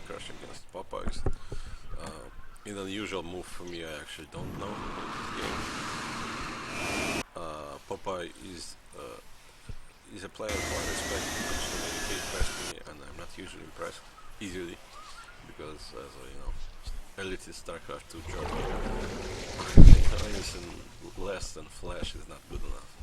Bikerush against Popeyes. In an unusual move for me, I actually don't know this game. Popeye is a player who I respect because he impressed me, and I'm not usually impressed easily because, as you know, elitist StarCraft 2 journey, anything less than Flash is not good enough.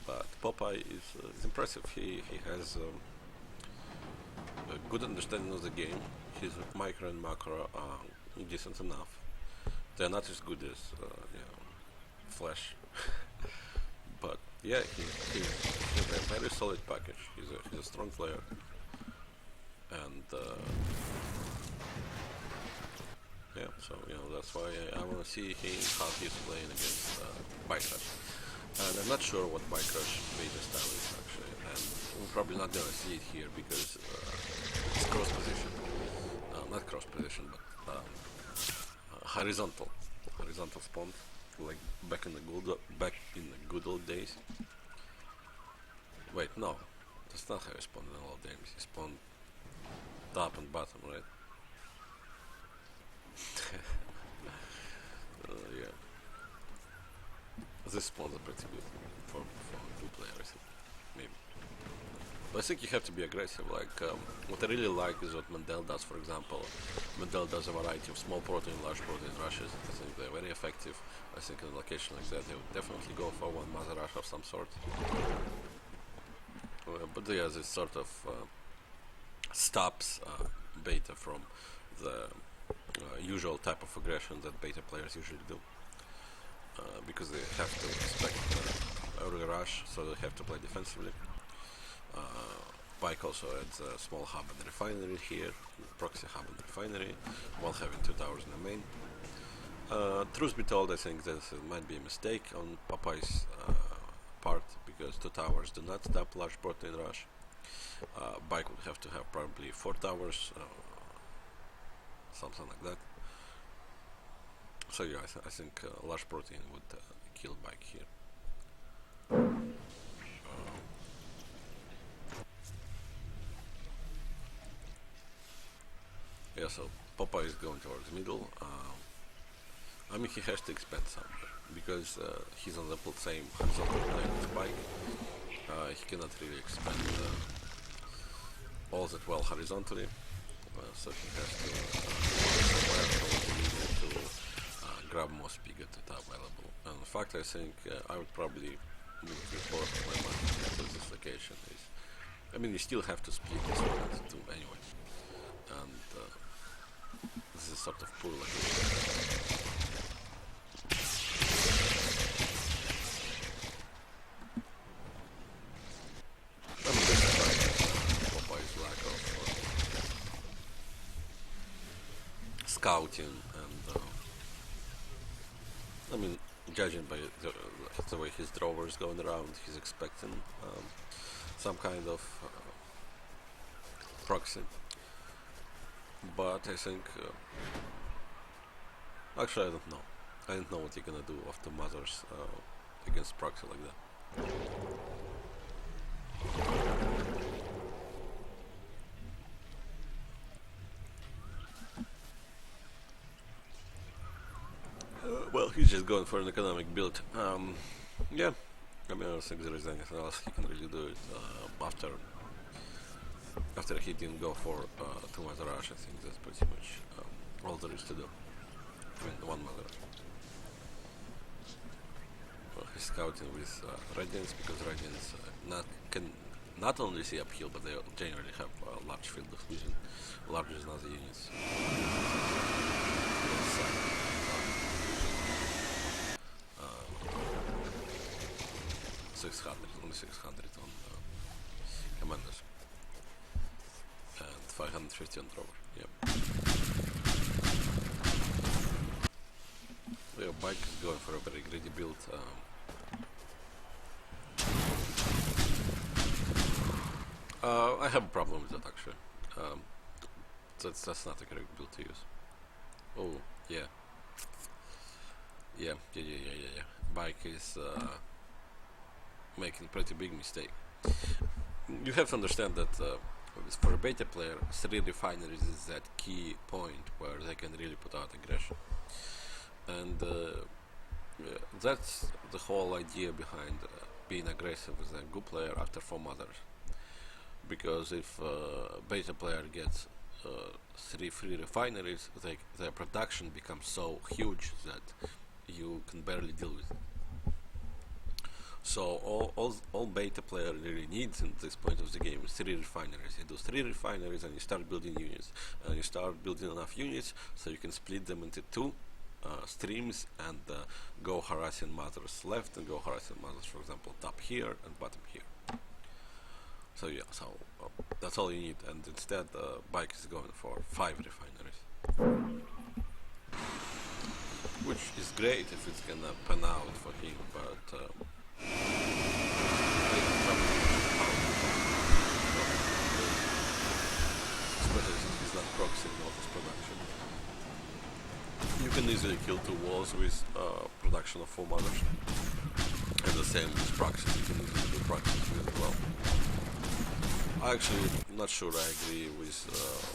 But Popeye is impressive. He has a good understanding of the game. His micro and macro are decent enough. They're not as good as Flash, but yeah, he's a very solid package. He's a strong player, and yeah, so that's why I want to see how he's playing against Bikerush. And I'm not sure what Bikerush beta style is actually, and we're probably not gonna see it here because it's cross position, not cross position, but horizontal spawn, like back in the good old days. Wait, no, that's not how you spawn in the old days. You spawn top and bottom, right? Yeah. This spawns are pretty good for two players, maybe. But I think you have to be aggressive. Like, what I really like is what Mendel does, for example. Mendel does a variety of small protein, large protein rushes. I think they're very effective. I think in a location like that, they would definitely go for one mother rush of some sort. But yeah, this sort of stops beta from the usual type of aggression that beta players usually do. Because they have to expect early rush, so they have to play defensively. Bike also adds a small hub and refinery here, proxy hub and refinery, while having 2 towers in the main. Truth be told, I think this might be a mistake on Popeye's part, because 2 towers do not stop large protein rush. Bike would have to have probably 4 towers, something like that. So yeah, I think large protein would kill Bike here. Yeah, so Popeye is going towards middle. I mean, he has to expand somewhere because he's on the same horizontal plane as Bike. He cannot really expand all that well horizontally, so he has to grab more spigot that are available. And in fact, I think I would probably move report my money because this location is. I mean, you still have to split this one into two anyway, and this is sort of poor location. I'm just like Popeye's lack of scouting and. I mean, judging by the way his drawer is going around, he's expecting some kind of proxy. But I think, actually I don't know. I don't know what you're gonna do after mothers against proxy like that. Well, he's just going for an economic build. Yeah, I mean, I don't think there is anything else he can really do it after he didn't go for two mother rush. I think that's pretty much all there is to do. I mean, one mother rush. Well, he's scouting with Radiance because Radiance can not only see uphill, but they generally have a large field of vision, larger than other units. 600, only 600 on commanders, and 550 on drover. Yep. Yeah, Bike is going for a very greedy build. I have a problem with that actually. That's not a correct build to use. Oh yeah. Yeah. Bike is making pretty big mistake. You have to understand that for a beta player, 3 refineries is that key point where they can really put out aggression. And that's the whole idea behind being aggressive as a good player after 4 mothers. Because if beta player gets 3 free refineries, their production becomes so huge that you can barely deal with it. So all beta player really needs in this point of the game is 3 refineries. You do 3 refineries and you start building units. And you start building enough units so you can split them into 2 streams and go harassing mothers left and go harassing mothers, for example, top here and bottom here. So yeah, that's all you need. And instead, Bike is going for 5 refineries, which is great if it's gonna pan out for him, but especially since he's not proxying all this production. You can easily kill 2 walls with production of 4 mothers, and the same with proxies. You can easily do proxies with as well. Actually, I'm not sure I agree with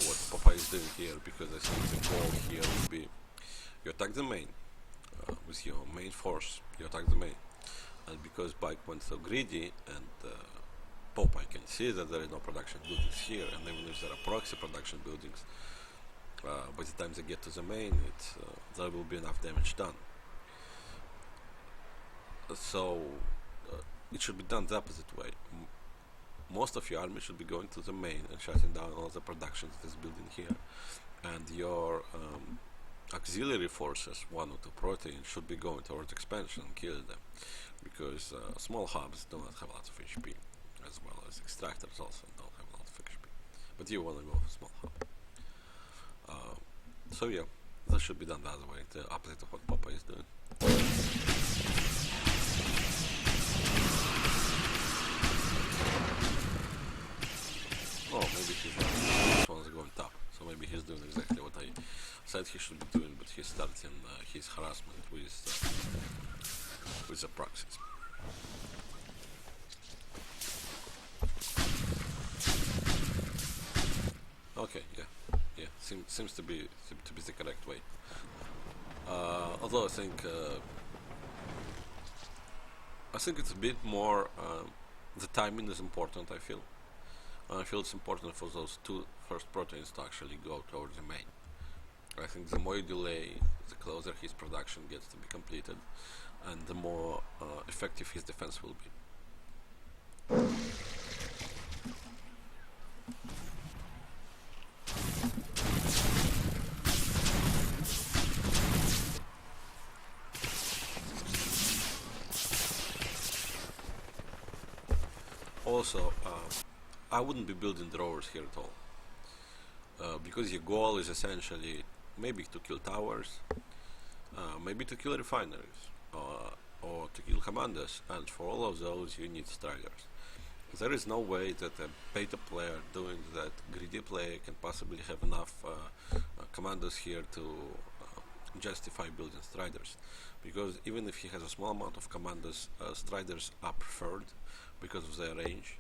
what Popeye is doing here, because I think the goal here would be you attack the main with your main force. You attack the main. And because Bike went so greedy and Popeye can see that there is no production buildings here, and even if there are proxy production buildings, by the time they get to the main, there will be enough damage done. So it should be done the opposite way. Most of your army should be going to the main and shutting down all the production that is building here, and your auxiliary forces, 1 or 2 proteins, should be going towards expansion and killing them, because small hubs do not have lots of HP, as well as extractors also don't have a lot of HP, but you want to go for small hub. So yeah, that should be done the other way, the opposite of what Popeye is doing. Oh, maybe he's right. This one's going top, so maybe he's doing exactly what I said he should be doing, but he's starting his harassment with the proxies. Okay, yeah, seems to be the correct way. Although I think it's a bit more. The timing is important. I feel it's important for those 2 first proteins to actually go towards the main. I think the more you delay, the closer his production gets to be completed, and the more effective his defense will be. Also, I wouldn't be building drawers here at all, because your goal is essentially maybe to kill towers, maybe to kill refineries, or to kill commanders, and for all of those you need striders. There is no way that a beta player doing that greedy play can possibly have enough commanders here to justify building striders, because even if he has a small amount of commanders, striders are preferred because of their range.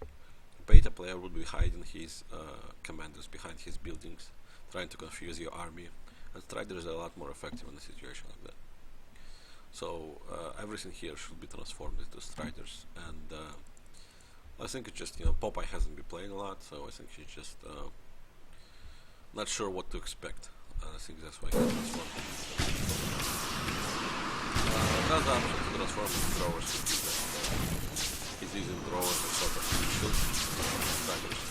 Beta player would be hiding his commanders behind his buildings, trying to confuse your army, and striders are a lot more effective in a situation like that. So everything here should be transformed into striders, and I think it's just, Popeye hasn't been playing a lot, so I think he's just not sure what to expect. I think that's why he's transformed. Another option to transform into throwers would be that he's using throwers as sort of shield striders,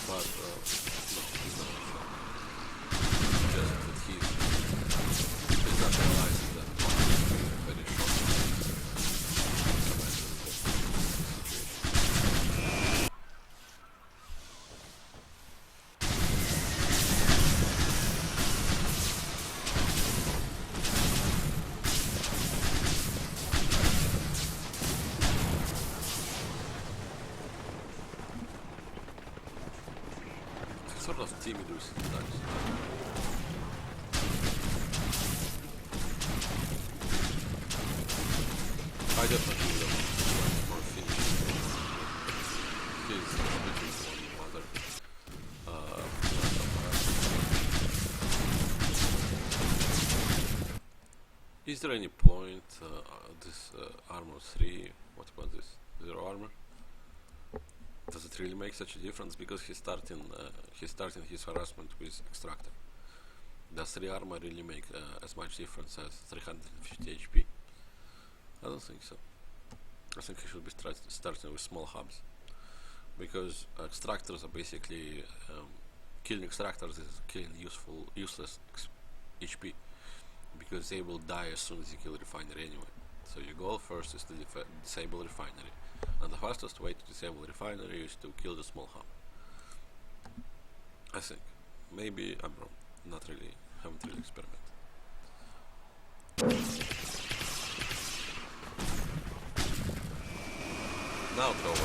but no, he's not. Just that he's not realizing that very short sort of timid with sometimes. I definitely would have more finish. He's completely one mother. is there any point this armor 3? What about this 0 armor? Does it really make such a difference? Because he's starting his harassment with extractor. Does 3 armor really make as much difference as 350 HP? I don't think so. I think he should be starting with small hubs, because extractors are basically killing extractors is killing useless HP, because they will die as soon as you kill refinery anyway. So your goal first is to disable refinery, and the fastest way to disable refinery is to kill the small hub. I think. Maybe I'm wrong. Not really. Haven't really experimented. Now thrower is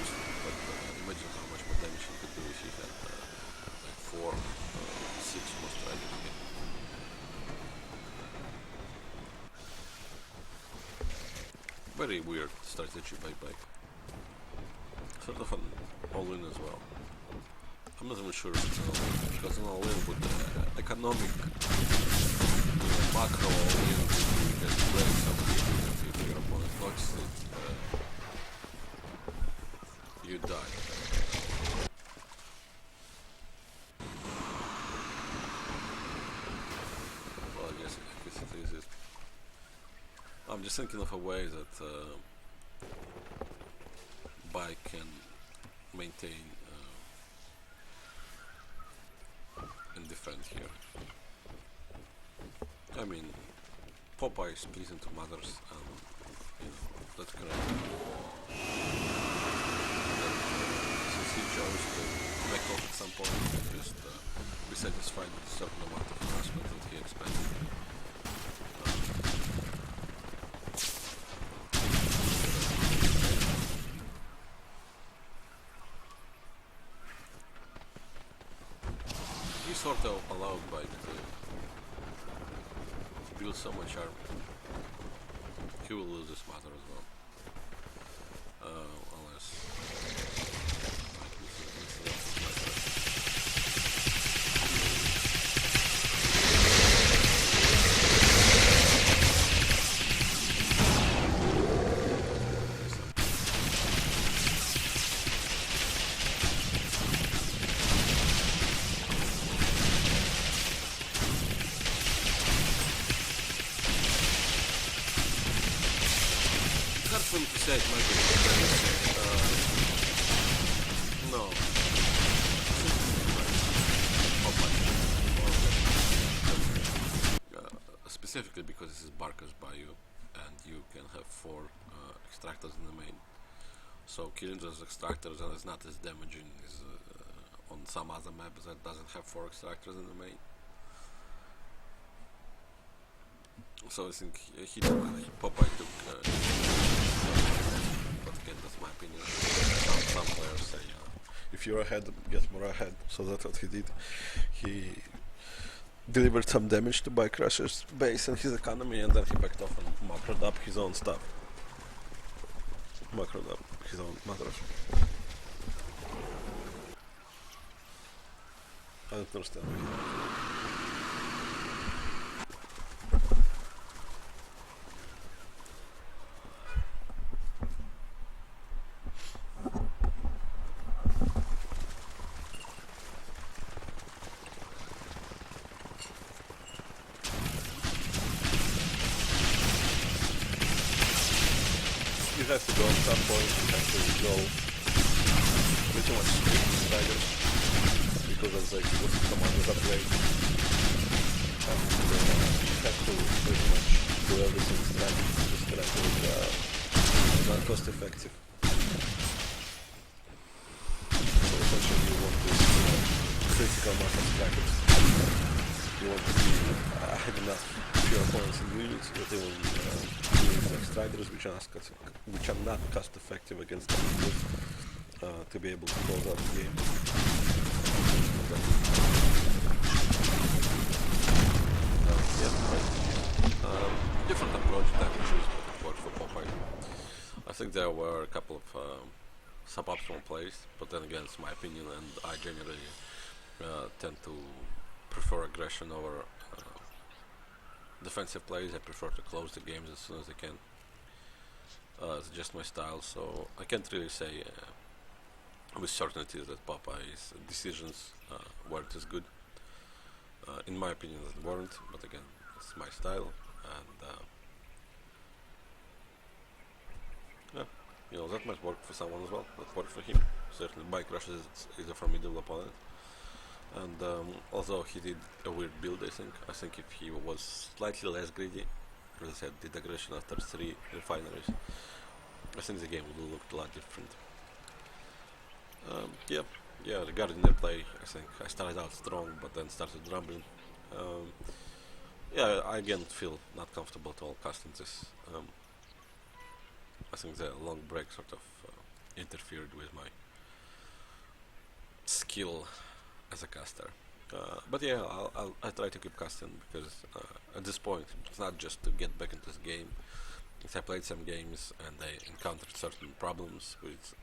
useful, but imagine how much more damage he could do if he had like 4, 6 more striding again. Very weird strategy by Bike. Sort of an all-in as well. I'm not even sure if it's an all-in, because an all-in would economic macro all-in would get very something if your opponent knocks it. You die. Well, I guess it is. I'm just thinking of a way that Bike can maintain and defend here. I mean, Popeye is split into mothers, and that's correct. Since he chose to back off at some point and just be satisfied with a certain amount of harassment that he expected. He sort of allowed Bike to build so much army. He will lose this mother as well. Unless for me to say it might be no. Specifically because this is Barca's Bayou, and you can have 4 extractors in the main. So killing those extractors is not as damaging as on some other maps that doesn't have 4 extractors in the main. So I think Popeye took but again, that's my opinion. Some players say if you're ahead, get more ahead. So that's what he did. He delivered some damage to Bikerush's base and his economy, and then he backed off and macroed up his own stuff. Macroed up his own mothers. I don't understand. You have to go at some point, you have to go pretty much straight to Striders because of the explosive commander's upgrade. And you have to pretty much do everything Striders because Striders is not cost effective. So essentially you want this critical mass of Striders. You want to be ahead enough of your opponents in units that they will use Striders which are not cost effective against them to be able to close out the game. Different approach that we choose for Popeye. I think there were a couple of suboptimal plays, but then again it's my opinion, and I generally tend to prefer aggression over defensive plays. I prefer to close the games as soon as I can. It's just my style, so I can't really say with certainty that Popeye's decisions weren't as good. In my opinion, they weren't, but again, it's my style, and yeah, that might work for someone as well. That worked for him. Certainly, Bikerush is a formidable opponent, and although he did a weird build, I think if he was slightly less greedy, as I said, did aggression after 3 refineries, I think the game would have looked a lot different. Yeah, regarding the play, I think I started out strong, but then started rumbling. Yeah, I again feel not comfortable at all casting this. I think the long break sort of interfered with my skill as a caster. But yeah, I'll try to keep casting because at this point it's not just to get back into this game. I played some games and I encountered certain problems with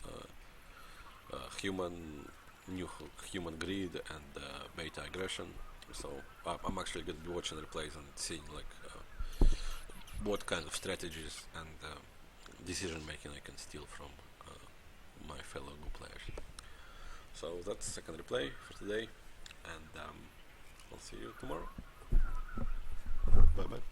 new human greed and beta aggression. So I'm actually going to be watching replays and seeing what kind of strategies and decision making I can steal from my fellow Go players. So that's the second replay for today, and I'll see you tomorrow. Bye bye.